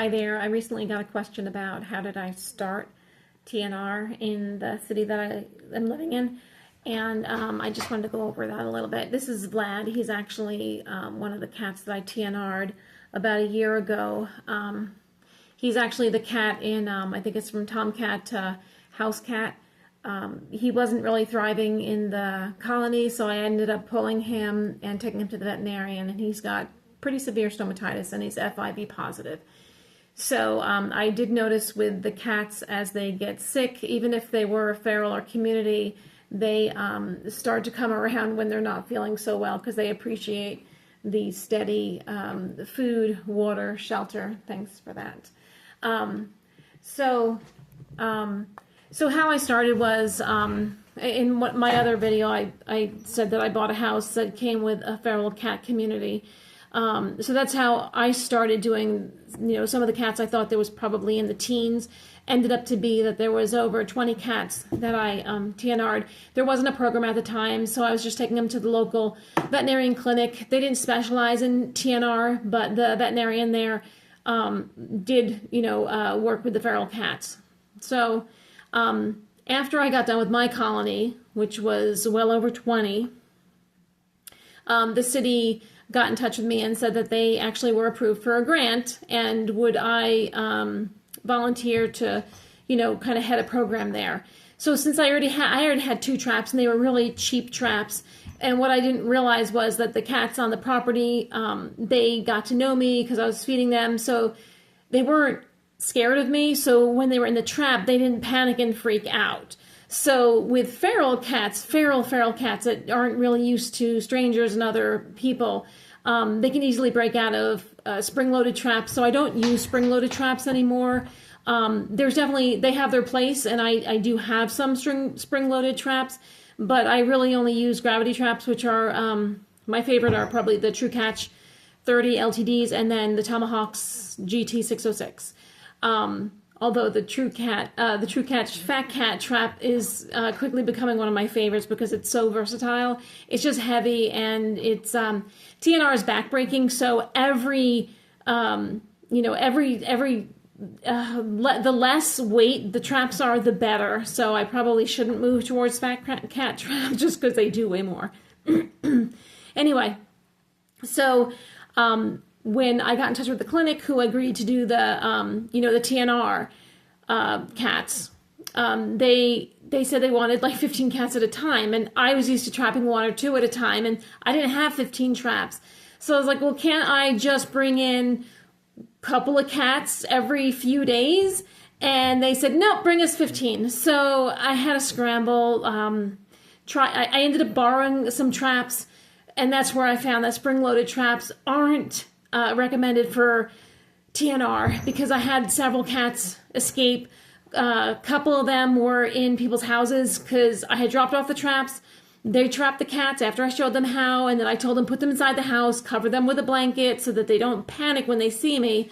Hi there. I recently got a question about how did I start TNR in the city that I am living in. And I just wanted to go over that a little bit. This is Vlad. He's actually one of the cats that I TNR'd about a year ago. He's actually the cat in, I think it's from Tomcat to House Cat. He wasn't really thriving in the colony, so I ended up pulling him and taking him to the veterinarian, and he's got pretty severe stomatitis and he's FIV positive. So I did notice with the cats as they get sick, even if they were feral or community, they start to come around when they're not feeling so well because they appreciate the steady food, water, shelter. Thanks for that. So how I started was in my other video, I said that I bought a house that came with a feral cat community. So that's how I started doing, some of the cats I thought there was probably in the teens. Ended up to be that there was over 20 cats that I TNR'd. There wasn't a program at the time, so I was just taking them to the local veterinarian clinic. They didn't specialize in TNR, but the veterinarian there did, work with the feral cats. So after I got done with my colony, which was well over 20, the city got in touch with me and said that they actually were approved for a grant, and would I volunteer to, kind of head a program there. So since I already had 2 traps, and they were really cheap traps, and what I didn't realize was that the cats on the property, they got to know me because I was feeding them, so they weren't scared of me. So when they were in the trap, they didn't panic and freak out. So with feral cats that aren't really used to strangers and other people, they can easily break out of spring-loaded traps. So I don't use spring-loaded traps anymore. There's definitely, they have their place, and I do have some spring-loaded traps, but I really only use gravity traps, which are, my favorite are probably the True Catch 30 LTDs and then the Tomahawks GT 606. Although the True Catch Fat Cat trap is quickly becoming one of my favorites because it's so versatile. It's just heavy, and it's TNR is backbreaking, so the less weight the traps are, the better. So I probably shouldn't move towards Fat Cat trap just because they do way more. Anyway, so when I got in touch with the clinic who agreed to do the, the TNR cats, they said they wanted like 15 cats at a time, and I was used to trapping 1 or 2 at a time, and I didn't have 15 traps. So I was like, well, can't I just bring in a couple of cats every few days? And they said, no, bring us 15. So I had a scramble. I ended up borrowing some traps, and that's where I found that spring-loaded traps aren't recommended for TNR because I had several cats escape. A couple of them were in people's houses because I had dropped off the traps. They trapped the cats after I showed them how, and then I told them put them inside the house, cover them with a blanket so that they don't panic when they see me.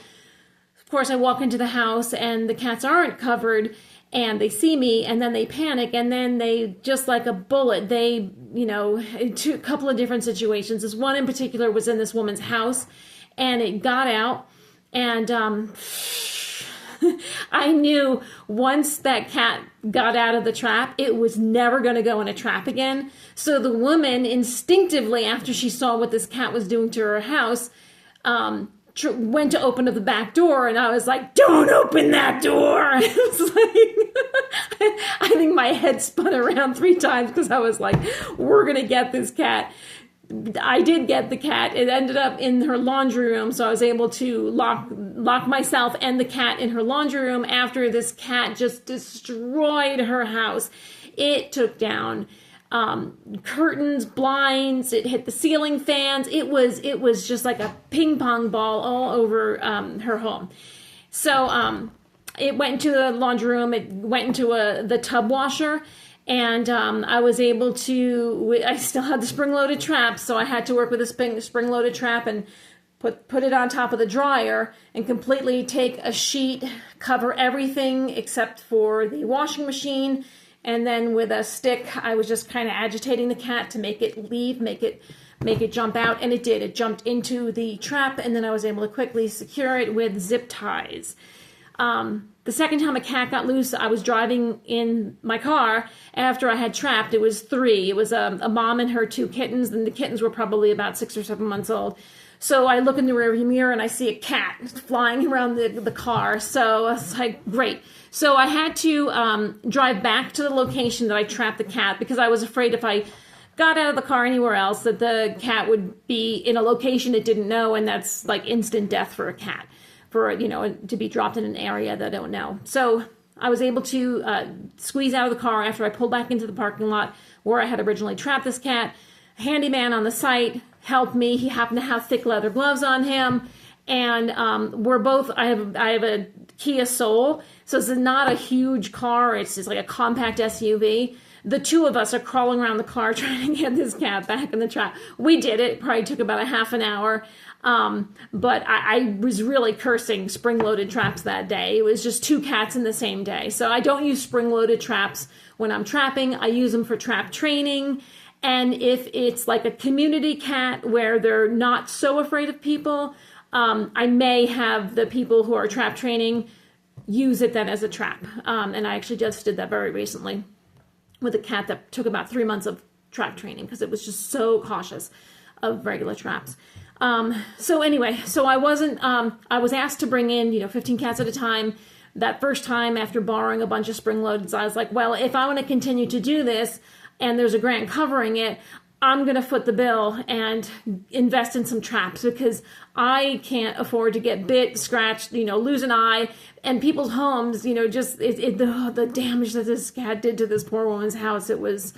Of course, I walk into the house and the cats aren't covered, and they see me, and then they panic, and then they, just like a bullet, they, a couple of different situations. This one in particular was in this woman's house, and it got out, and I knew once that cat got out of the trap, it was never going to go in a trap again. So the woman instinctively, after she saw what this cat was doing to her house, went to open up the back door, and I was like, don't open that door. It was like, I think my head spun around 3 times because I was like, we're going to get this cat. I did get the cat. It ended up in her laundry room, so I was able to lock myself and the cat in her laundry room after this cat just destroyed her house. It took down curtains, blinds, it hit the ceiling fans. It was just like a ping pong ball all over her home. So it went into the laundry room, it went into the tub washer, and I was able to, I still had the spring-loaded trap, so I had to work with a spring-loaded trap and put it on top of the dryer and completely take a sheet, cover everything except for the washing machine, and then with a stick, I was just kind of agitating the cat to make it leave, make it make it jump out, and it did. It jumped into the trap, and then I was able to quickly secure it with zip ties. The second time a cat got loose, I was driving in my car after I had trapped. It was 3. It was a mom and her 2 kittens, and the kittens were probably about 6 or 7 months old. So I look in the rearview mirror and I see a cat flying around the car. So I was like, great. So I had to drive back to the location that I trapped the cat, because I was afraid if I got out of the car anywhere else that the cat would be in a location it didn't know, and that's like instant death for a cat, for, you know, to be dropped in an area that I don't know. So I was able to squeeze out of the car after I pulled back into the parking lot where I had originally trapped this cat. A handyman on the site helped me. He happened to have thick leather gloves on him, and we're both, I have a Kia Soul, so it's not a huge car, it's just like a compact SUV. The 2 of us are crawling around the car trying to get this cat back in the trap. We did it. Probably took about a half an hour. But I was really cursing spring-loaded traps that day. It was just 2 cats in the same day. So I don't use spring-loaded traps when I'm trapping. I use them for trap training. And if it's like a community cat where they're not so afraid of people, I may have the people who are trap training use it then as a trap. And I actually just did that very recently with a cat that took about 3 months of trap training because it was just so cautious of regular traps. So anyway, so I was asked to bring in, 15 cats at a time. That first time after borrowing a bunch of spring loads, I was like, well, if I want to continue to do this and there's a grant covering it, I'm going to foot the bill and invest in some traps, because I can't afford to get bit, scratched, lose an eye, and people's homes, just the damage that this cat did to this poor woman's house. It was,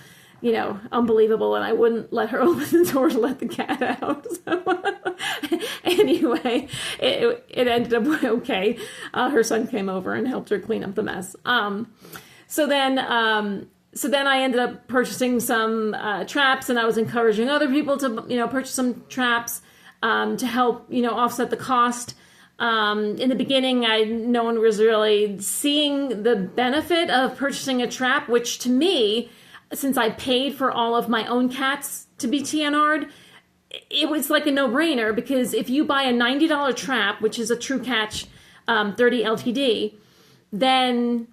unbelievable, and I wouldn't let her open the door to let the cat out. So, anyway, it ended up okay. Her son came over and helped her clean up the mess. So then I ended up purchasing some traps, and I was encouraging other people to, purchase some traps to help, offset the cost. In the beginning, no one was really seeing the benefit of purchasing a trap, which to me, since I paid for all of my own cats to be TNR'd, it was like a no-brainer, because if you buy a $90 trap, which is a True Catch 30 LTD, then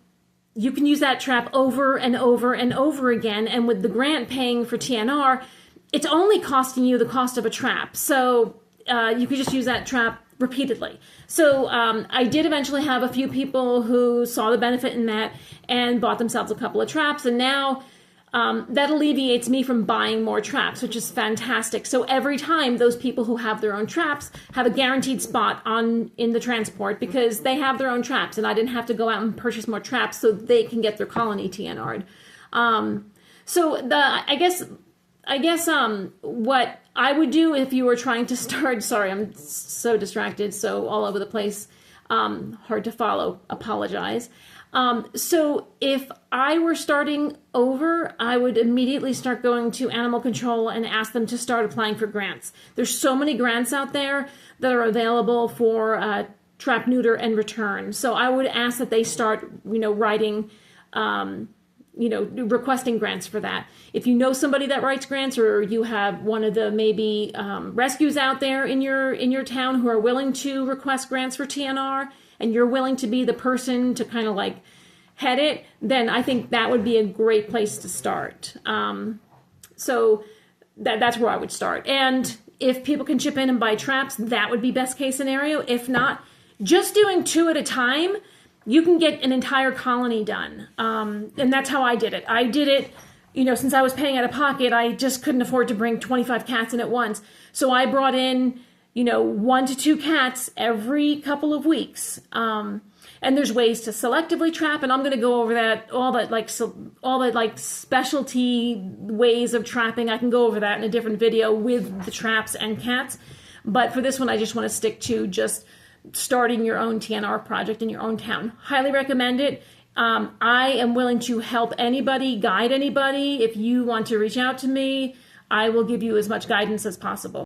you can use that trap over and over and over again. And with the grant paying for TNR, it's only costing you the cost of a trap. So you could just use that trap repeatedly. So I did eventually have a few people who saw the benefit in that and bought themselves a couple of traps. And now that alleviates me from buying more traps, which is fantastic. So every time, those people who have their own traps have a guaranteed spot in the transport, because they have their own traps, and I didn't have to go out and purchase more traps so they can get their colony TNR'd. I guess what I would do if you were trying to start, sorry, I'm so distracted, so all over the place, hard to follow, apologize. So if I were starting over, I would immediately start going to animal control and ask them to start applying for grants. There's so many grants out there that are available for trap, neuter, and return. So I would ask that they start, writing, requesting grants for that. If you know somebody that writes grants, or you have one of the maybe rescues out there in your town who are willing to request grants for TNR, and you're willing to be the person to kind of like head it, then I think that would be a great place to start. So that's where I would start. And if people can chip in and buy traps, that would be best case scenario. If not, just doing 2 at a time, you can get an entire colony done. And that's how I did it. I did it, since I was paying out of pocket, I just couldn't afford to bring 25 cats in at once. So I brought in 1 to 2 cats every couple of weeks. And there's ways to selectively trap, and I'm going to go over that, all that specialty ways of trapping. I can go over that in a different video with the traps and cats. But for this one, I just want to stick to just starting your own TNR project in your own town. Highly recommend it. I am willing to help anybody, guide anybody. If you want to reach out to me, I will give you as much guidance as possible.